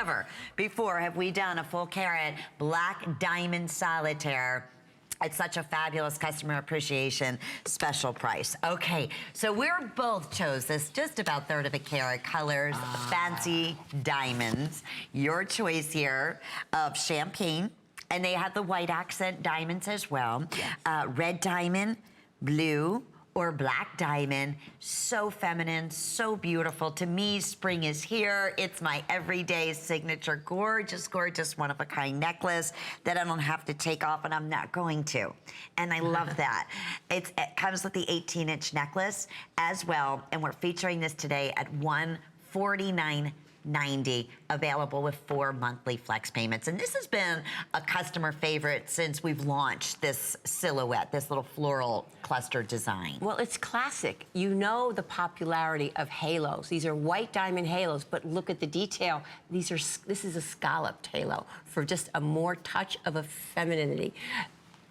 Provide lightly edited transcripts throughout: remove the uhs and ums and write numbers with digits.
ever before have we done a full carat black diamond solitaire. It's such a fabulous customer appreciation special price. Okay, so we're both chose this just about third of a carat colors, fancy diamonds. Your choice here of champagne, and they have the white accent diamonds as well. Yes. Red diamond, blue, or black diamond. So feminine, so beautiful. To me, spring is here. It's my everyday signature gorgeous, gorgeous one-of-a-kind necklace that I don't have to take off, and I'm not going to. And I love that. It comes with the 18-inch necklace as well, and we're featuring this today at $149.90, available with 4 monthly flex payments. And this has been a customer favorite since we've launched this silhouette, this little floral cluster design. Well, it's classic. You know the popularity of halos. These are white diamond halos, but look at the detail. This is a scalloped halo for just a more touch of a femininity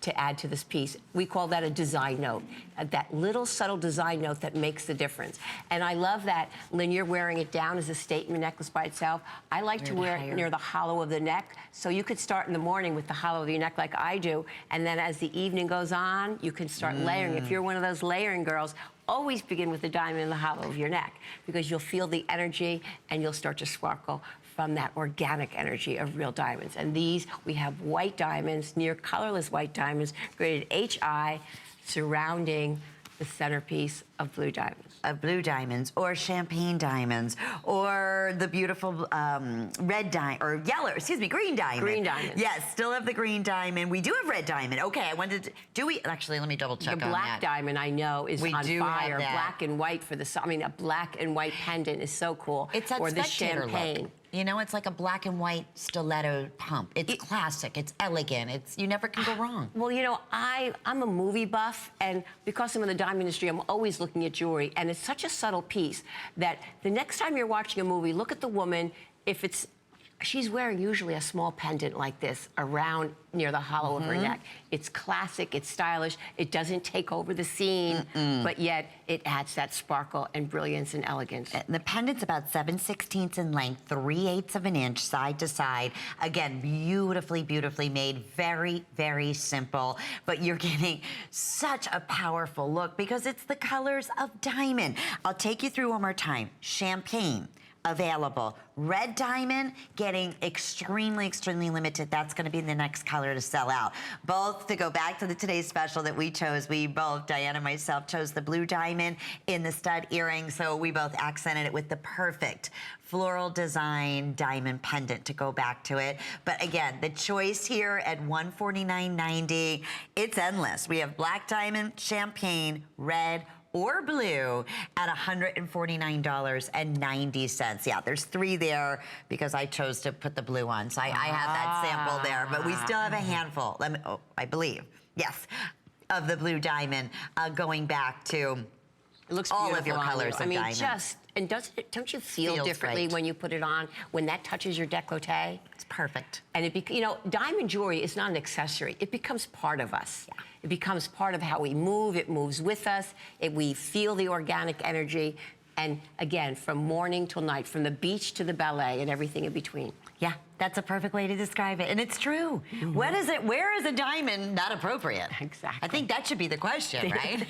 to add to this piece. We call that a design note, that little subtle design note that makes the difference. And I love that, Lynn, you're wearing it down as a statement necklace by itself. I like to wear it near the hollow of the neck, so you could start in the morning with the hollow of your neck like I do, and then as the evening goes on, you can start layering. If you're one of those layering girls, always begin with the diamond in the hollow of your neck, because you'll feel the energy and you'll start to sparkle from that organic energy of real diamonds. And these, we have white diamonds, near colorless white diamonds, graded HI, surrounding the centerpiece of blue diamonds. Of blue diamonds, or champagne diamonds, or the beautiful red diamond, or yellow, excuse me, green diamond. Green diamond. Yes, still have the green diamond. We do have red diamond. Okay, I wanted to, do we, actually, let me double check on that. The black diamond, I know, is on fire. Black and white for the, I mean, a black and white pendant is so cool. It's that or the spectator champagne. Look. You know, it's like a black and white stiletto pump. It's classic, it's elegant, it's, you never can go wrong. Well, you know, I'm a movie buff, and because I'm in the diamond industry, I'm always looking at jewelry, and it's such a subtle piece that the next time you're watching a movie, look at the woman. If it's, she's wearing usually a small pendant like this around near the hollow of her neck. It's classic, it's stylish, it doesn't take over the scene, but yet it adds that sparkle and brilliance and elegance. The pendant's about 7/16 in length, 3/8 of an inch, side to side. Again, beautifully, beautifully made, very, very simple, but you're getting such a powerful look because it's the colors of diamond. I'll take you through one more time. Champagne, available. Red diamond, getting extremely, extremely limited. That's going to be the next color to sell out. Both, to go back to the today's special that we chose, we both, Diana and myself, chose the blue diamond in the stud earring, so we both accented it with the perfect floral design diamond pendant to go back to it. But again, the choice here at $149.90, it's endless. We have black diamond, champagne, red, or blue at $149.90. Yeah, there's 3 there because I chose to put the blue on. So I have that sample there, but we still have a handful, I believe, yes, of the blue diamond going back to it looks all of your colors of diamond. I mean, and don't you feel differently when you put it on, when that touches your décolleté? It's perfect. And you know, diamond jewelry is not an accessory. It becomes part of us. Yeah. It becomes part of how we move. It moves with us. We feel the organic energy. And again, from morning till night, from the beach to the ballet and everything in between. Yeah, that's a perfect way to describe it. And it's true. What is it? Where is a diamond not appropriate? Exactly. I think that should be the question, right?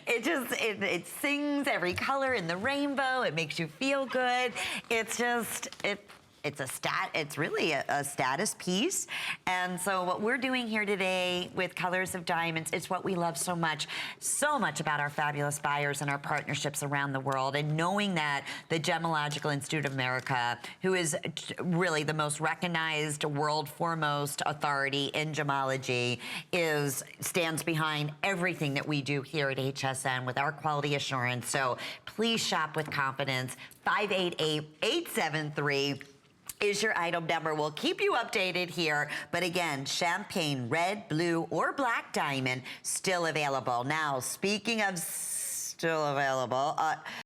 It sings every color in the rainbow. It makes you feel good. It's just, it's really a status piece. And so what we're doing here today with Colors of Diamonds, it's what we love so much about our fabulous buyers and our partnerships around the world. And knowing that the Gemological Institute of America, who is really the most recognized, world foremost authority in gemology, stands behind everything that we do here at HSN with our quality assurance. So please shop with confidence. 588-873 is your item number. We'll keep you updated here. But again, champagne, red, blue, or black diamond, still available. Now, speaking of still available,